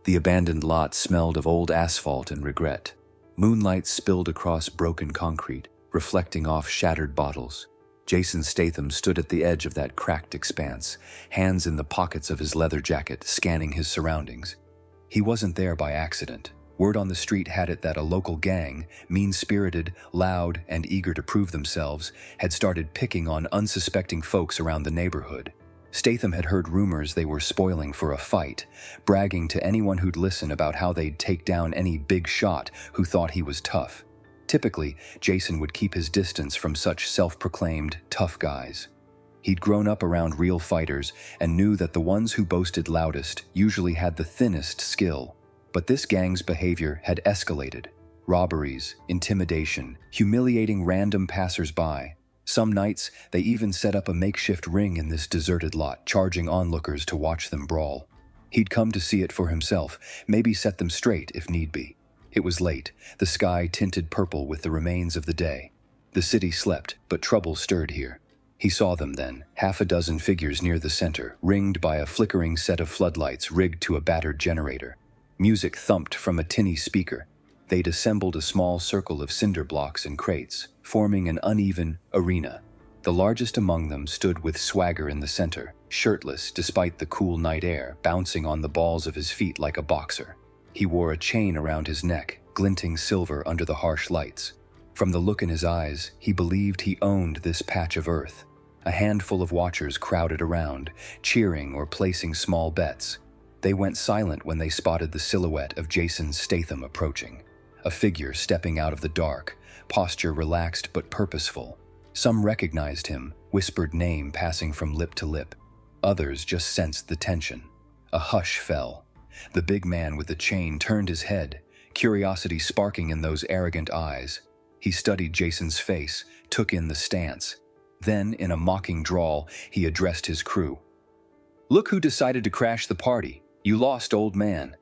The abandoned lot smelled of old asphalt and regret. Moonlight spilled across broken concrete, reflecting off shattered bottles. Jason Statham stood at the edge of that cracked expanse, hands in the pockets of his leather jacket, scanning his surroundings. He wasn't there by accident. Word on the street had it that a local gang, mean-spirited, loud, and eager to prove themselves, had started picking on unsuspecting folks around the neighborhood. Statham had heard rumors they were spoiling for a fight, bragging to anyone who'd listen about how they'd take down any big shot who thought he was tough. Typically, Jason would keep his distance from such self-proclaimed tough guys. He'd grown up around real fighters and knew that the ones who boasted loudest usually had the thinnest skill. But this gang's behavior had escalated. Robberies, intimidation, humiliating random passers-by. Some nights, they even set up a makeshift ring in this deserted lot, charging onlookers to watch them brawl. He'd come to see it for himself, maybe set them straight if need be. It was late, the sky tinted purple with the remains of the day. The city slept, but trouble stirred here. He saw them then, half a dozen figures near the center, ringed by a flickering set of floodlights rigged to a battered generator. Music thumped from a tinny speaker. They'd assembled a small circle of cinder blocks and crates, forming an uneven arena. The largest among them stood with swagger in the center, shirtless despite the cool night air, bouncing on the balls of his feet like a boxer. He wore a chain around his neck, glinting silver under the harsh lights. From the look in his eyes, he believed he owned this patch of earth. A handful of watchers crowded around, cheering or placing small bets. They went silent when they spotted the silhouette of Jason Statham approaching. A figure stepping out of the dark, posture relaxed but purposeful. Some recognized him, whispered name passing from lip to lip. Others just sensed the tension. A hush fell. The big man with the chain turned his head, curiosity sparking in those arrogant eyes. He studied Jason's face, took in the stance. Then, in a mocking drawl, he addressed his crew. "Look who decided to crash the party. You lost, old man."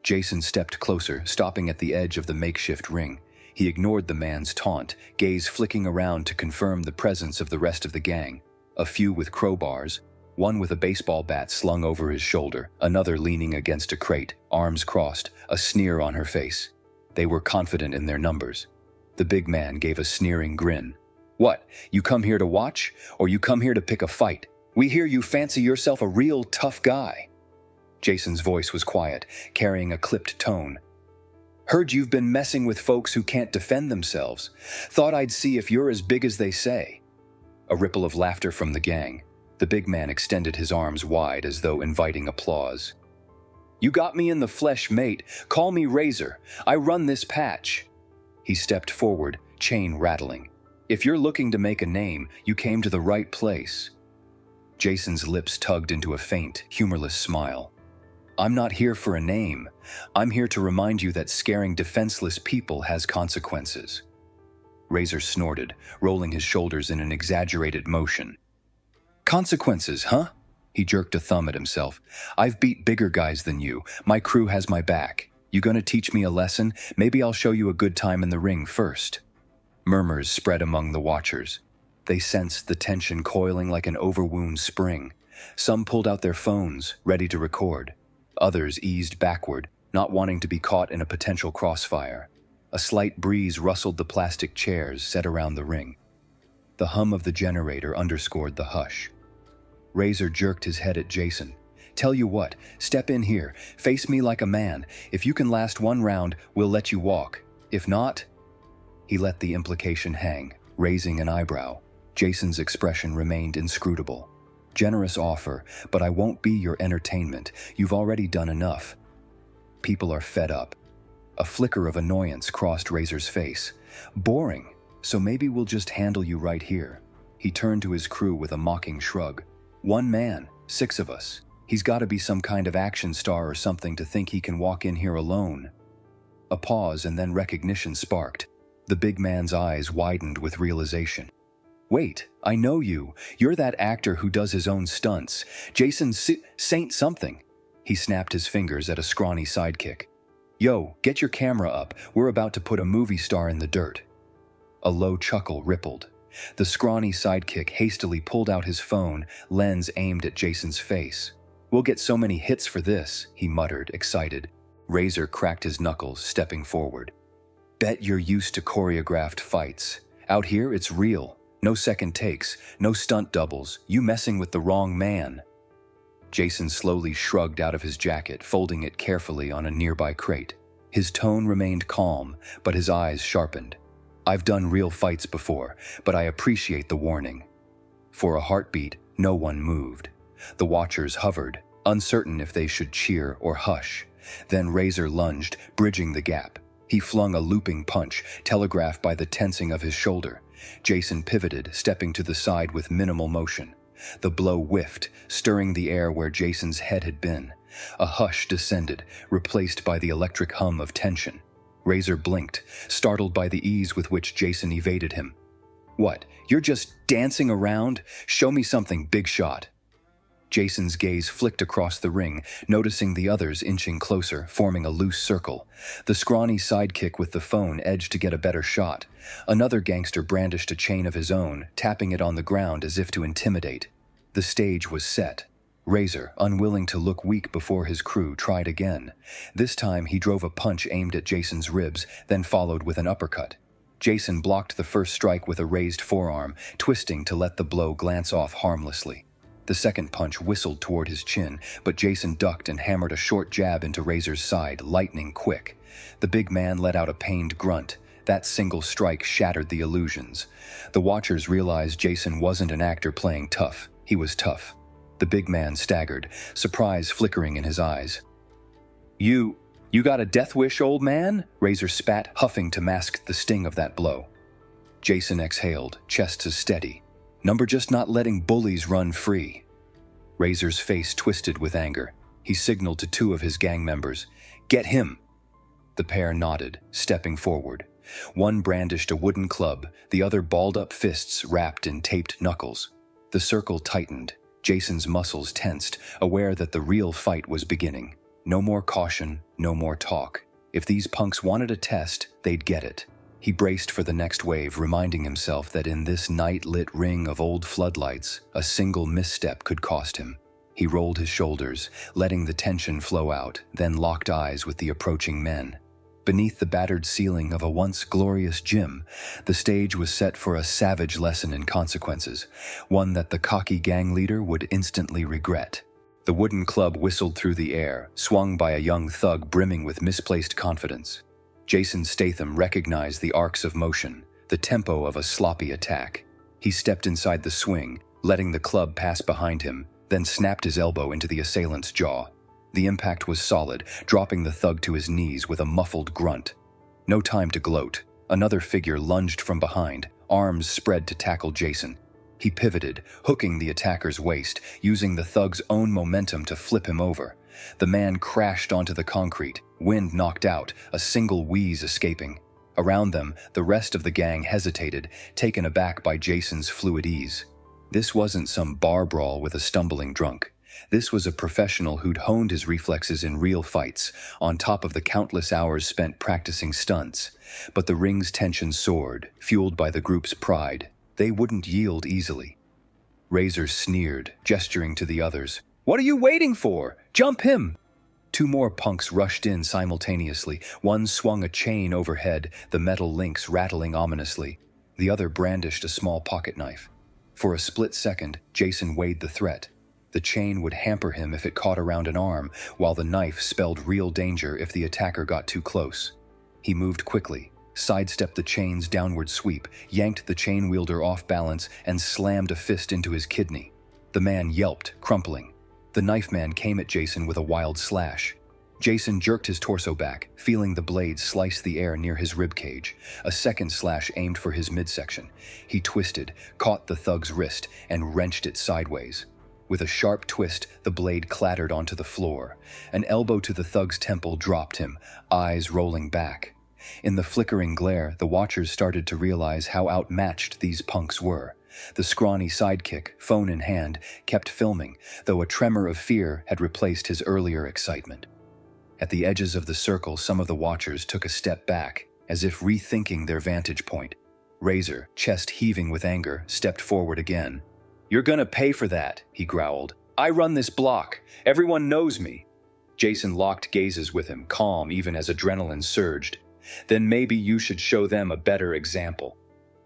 Jason stepped closer, stopping at the edge of the makeshift ring. He ignored the man's taunt, gaze flicking around to confirm the presence of the rest of the gang. A few with crowbars, one with a baseball bat slung over his shoulder, another leaning against a crate, arms crossed, a sneer on her face. They were confident in their numbers. The big man gave a sneering grin. "What, you come here to watch, or you come here to pick a fight? We hear you fancy yourself a real tough guy." Jason's voice was quiet, carrying a clipped tone. "Heard you've been messing with folks who can't defend themselves. Thought I'd see if you're as big as they say." A ripple of laughter from the gang. The big man extended his arms wide as though inviting applause. "You got me in the flesh, mate. Call me Razor. I run this patch." He stepped forward, chain rattling. "If you're looking to make a name, you came to the right place." Jason's lips tugged into a faint, humorless smile. "I'm not here for a name. I'm here to remind you that scaring defenseless people has consequences." Razor snorted, rolling his shoulders in an exaggerated motion. "Consequences, huh?" He jerked a thumb at himself. "I've beat bigger guys than you. My crew has my back. You gonna teach me a lesson? Maybe I'll show you a good time in the ring first." Murmurs spread among the watchers. They sensed the tension coiling like an overwound spring. Some pulled out their phones, ready to record. Others eased backward, not wanting to be caught in a potential crossfire. A slight breeze rustled the plastic chairs set around the ring. The hum of the generator underscored the hush. Razor jerked his head at Jason. "Tell you what, step in here, face me like a man. If you can last one round, we'll let you walk. If not..." He let the implication hang, raising an eyebrow. Jason's expression remained inscrutable. "Generous offer, but I won't be your entertainment. You've already done enough." People are fed up. A flicker of annoyance crossed Razor's face. "Boring, so maybe we'll just handle you right here." He turned to his crew with a mocking shrug. "One man, 6 of us. He's got to be some kind of action star or something to think he can walk in here alone." A pause and then recognition sparked. The big man's eyes widened with realization. "Wait, I know you. You're that actor who does his own stunts. Jason Saint something." He snapped his fingers at a scrawny sidekick. "Yo, get your camera up. We're about to put a movie star in the dirt." A low chuckle rippled. The scrawny sidekick hastily pulled out his phone, lens aimed at Jason's face. We'll get so many hits for this, he muttered, excited. Razor cracked his knuckles, stepping forward. Bet you're used to choreographed fights. Out here, it's real. No second takes, no stunt doubles, you messing with the wrong man. Jason slowly shrugged out of his jacket, folding it carefully on a nearby crate. His tone remained calm, but his eyes sharpened. I've done real fights before, but I appreciate the warning. For a heartbeat, no one moved. The watchers hovered, uncertain if they should cheer or hush. Then Razor lunged, bridging the gap. He flung a looping punch, telegraphed by the tensing of his shoulder. Jason pivoted, stepping to the side with minimal motion. The blow whiffed, stirring the air where Jason's head had been. A hush descended, replaced by the electric hum of tension. Razor blinked, startled by the ease with which Jason evaded him. What, you're just dancing around? Show me something, big shot. Jason's gaze flicked across the ring, noticing the others inching closer, forming a loose circle. The scrawny sidekick with the phone edged to get a better shot. Another gangster brandished a chain of his own, tapping it on the ground as if to intimidate. The stage was set. Razor, unwilling to look weak before his crew, tried again. This time he drove a punch aimed at Jason's ribs, then followed with an uppercut. Jason blocked the first strike with a raised forearm, twisting to let the blow glance off harmlessly. The second punch whistled toward his chin, but Jason ducked and hammered a short jab into Razor's side, lightning quick. The big man let out a pained grunt. That single strike shattered the illusions. The watchers realized Jason wasn't an actor playing tough. He was tough. The big man staggered, surprise flickering in his eyes. You got a death wish, old man? Razor spat, huffing to mask the sting of that blow. Jason exhaled, chest as steady. Number just not letting bullies run free. Razor's face twisted with anger. He signaled to two of his gang members. Get him! The pair nodded, stepping forward. One brandished a wooden club, the other balled up fists wrapped in taped knuckles. The circle tightened. Jason's muscles tensed, aware that the real fight was beginning. No more caution, no more talk. If these punks wanted a test, they'd get it. He braced for the next wave, reminding himself that in this night-lit ring of old floodlights, a single misstep could cost him. He rolled his shoulders, letting the tension flow out, then locked eyes with the approaching men. Beneath the battered ceiling of a once glorious gym, the stage was set for a savage lesson in consequences, one that the cocky gang leader would instantly regret. The wooden club whistled through the air, swung by a young thug brimming with misplaced confidence. Jason Statham recognized the arcs of motion, the tempo of a sloppy attack. He stepped inside the swing, letting the club pass behind him, then snapped his elbow into the assailant's jaw. The impact was solid, dropping the thug to his knees with a muffled grunt. No time to gloat. Another figure lunged from behind, arms spread to tackle Jason. He pivoted, hooking the attacker's waist, using the thug's own momentum to flip him over. The man crashed onto the concrete, wind knocked out, a single wheeze escaping. Around them, the rest of the gang hesitated, taken aback by Jason's fluid ease. This wasn't some bar brawl with a stumbling drunk. This was a professional who'd honed his reflexes in real fights, on top of the countless hours spent practicing stunts. But the ring's tension soared, fueled by the group's pride. They wouldn't yield easily. Razor sneered, gesturing to the others. "What are you waiting for? Jump him!" Two more punks rushed in simultaneously. One swung a chain overhead, the metal links rattling ominously. The other brandished a small pocket knife. For a split second, Jason weighed the threat. The chain would hamper him if it caught around an arm, while the knife spelled real danger if the attacker got too close. He moved quickly, sidestepped the chain's downward sweep, yanked the chain wielder off balance, and slammed a fist into his kidney. The man yelped, crumpling. The knife man came at Jason with a wild slash. Jason jerked his torso back, feeling the blade slice the air near his ribcage. A second slash aimed for his midsection. He twisted, caught the thug's wrist, and wrenched it sideways. With a sharp twist, the blade clattered onto the floor. An elbow to the thug's temple dropped him, eyes rolling back. In the flickering glare, the watchers started to realize how outmatched these punks were. The scrawny sidekick, phone in hand, kept filming, though a tremor of fear had replaced his earlier excitement. At the edges of the circle, some of the watchers took a step back, as if rethinking their vantage point. Razor, chest heaving with anger, stepped forward again. "You're gonna pay for that," he growled. I run this block. Everyone knows me. Jason locked gazes with him, calm even as adrenaline surged. Then maybe you should show them a better example.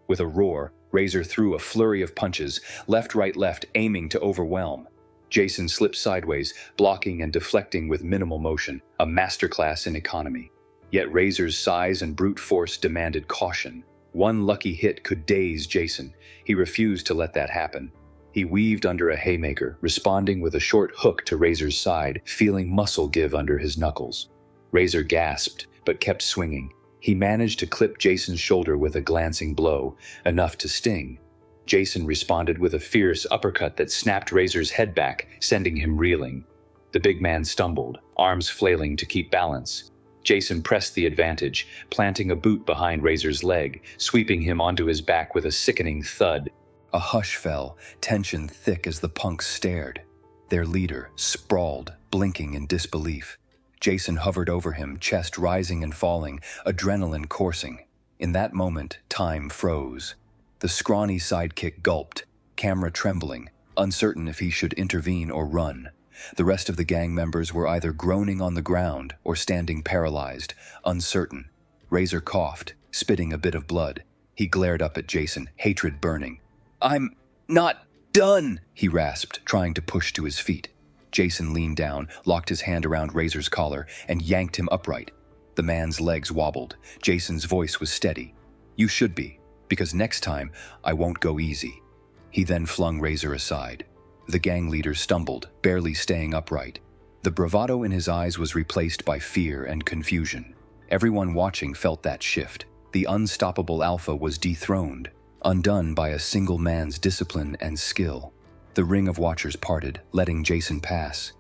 With a roar, Razor threw a flurry of punches, left, right, left, aiming to overwhelm. Jason slipped sideways, blocking and deflecting with minimal motion, a masterclass in economy. Yet Razor's size and brute force demanded caution. One lucky hit could daze Jason. He refused to let that happen. He weaved under a haymaker, responding with a short hook to Razor's side, feeling muscle give under his knuckles. Razor gasped, but kept swinging. He managed to clip Jason's shoulder with a glancing blow, enough to sting. Jason responded with a fierce uppercut that snapped Razor's head back, sending him reeling. The big man stumbled, arms flailing to keep balance. Jason pressed the advantage, planting a boot behind Razor's leg, sweeping him onto his back with a sickening thud. A hush fell, tension thick as the punks stared. Their leader sprawled, blinking in disbelief. Jason hovered over him, chest rising and falling, adrenaline coursing. In that moment, time froze. The scrawny sidekick gulped, camera trembling, uncertain if he should intervene or run. The rest of the gang members were either groaning on the ground or standing paralyzed, uncertain. Razor coughed, spitting a bit of blood. He glared up at Jason, hatred burning. "I'm not done," he rasped, trying to push to his feet. Jason leaned down, locked his hand around Razor's collar, and yanked him upright. The man's legs wobbled. Jason's voice was steady. "You should be, because next time, I won't go easy." He then flung Razor aside. The gang leader stumbled, barely staying upright. The bravado in his eyes was replaced by fear and confusion. Everyone watching felt that shift. The unstoppable alpha was dethroned, undone by a single man's discipline and skill. The ring of watchers parted, letting Jason pass.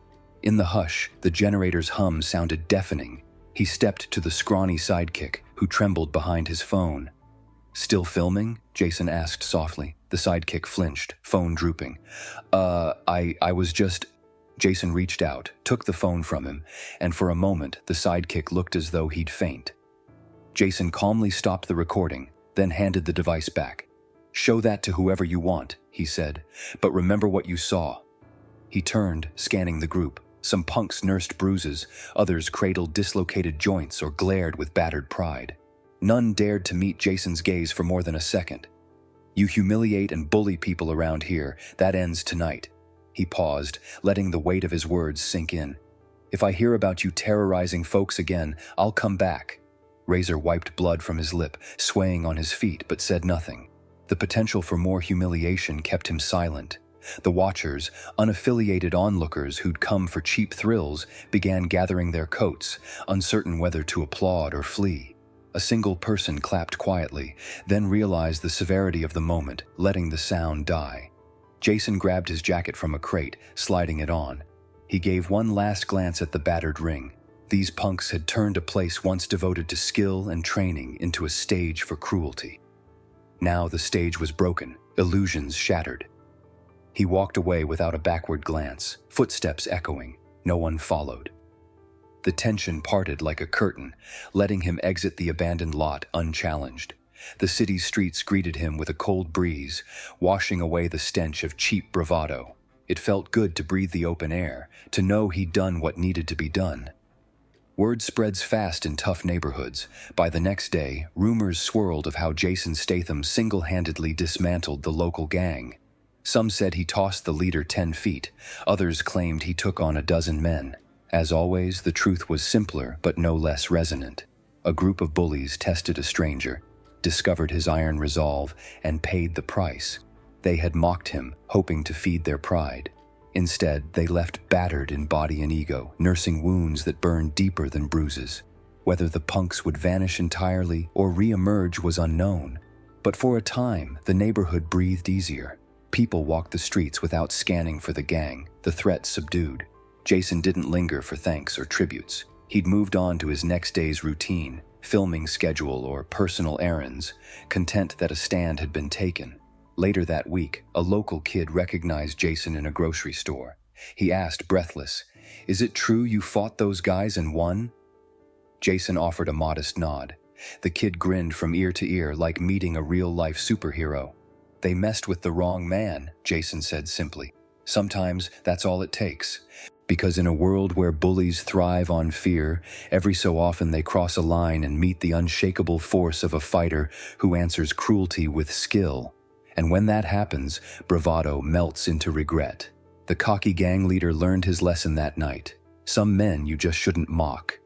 In the hush, the generator's hum sounded deafening. He stepped to the scrawny sidekick, who trembled behind his phone. "Still filming?" Jason asked softly. The sidekick flinched, phone drooping. I was just..." Jason reached out, took the phone from him, and for a moment, the sidekick looked as though he'd faint. Jason calmly stopped the recording, then handed the device back. "Show that to whoever you want," he said, "but remember what you saw." He turned, scanning the group. Some punks nursed bruises, others cradled dislocated joints or glared with battered pride. None dared to meet Jason's gaze for more than a second. "You humiliate and bully people around here. That ends tonight." He paused, letting the weight of his words sink in. "If I hear about you terrorizing folks again, I'll come back." Razor wiped blood from his lip, swaying on his feet, but said nothing. The potential for more humiliation kept him silent. The watchers, unaffiliated onlookers who'd come for cheap thrills, began gathering their coats, uncertain whether to applaud or flee. A single person clapped quietly, then realized the severity of the moment, letting the sound die. Jason grabbed his jacket from a crate, sliding it on. He gave one last glance at the battered ring. These punks had turned a place once devoted to skill and training into a stage for cruelty. Now the stage was broken, illusions shattered. He walked away without a backward glance, footsteps echoing. No one followed. The tension parted like a curtain, letting him exit the abandoned lot unchallenged. The city's streets greeted him with a cold breeze, washing away the stench of cheap bravado. It felt good to breathe the open air, to know he'd done what needed to be done. Word spreads fast in tough neighborhoods. By the next day, rumors swirled of how Jason Statham single-handedly dismantled the local gang. Some said he tossed the leader 10 feet. Others claimed he took on a dozen men. As always, the truth was simpler but no less resonant. A group of bullies tested a stranger, discovered his iron resolve, and paid the price. They had mocked him, hoping to feed their pride. Instead, they left battered in body and ego, nursing wounds that burned deeper than bruises. Whether the punks would vanish entirely or re-emerge was unknown. But for a time, the neighborhood breathed easier. People walked the streets without scanning for the gang, the threat subdued. Jason didn't linger for thanks or tributes. He'd moved on to his next day's routine, filming schedule or personal errands, content that a stand had been taken. Later that week, a local kid recognized Jason in a grocery store. He asked, breathless, "Is it true you fought those guys and won?" Jason offered a modest nod. The kid grinned from ear to ear like meeting a real-life superhero. "They messed with the wrong man," Jason said simply. Sometimes that's all it takes. Because in a world where bullies thrive on fear, every so often they cross a line and meet the unshakable force of a fighter who answers cruelty with skill. And when that happens, bravado melts into regret. The cocky gang leader learned his lesson that night. Some men you just shouldn't mock.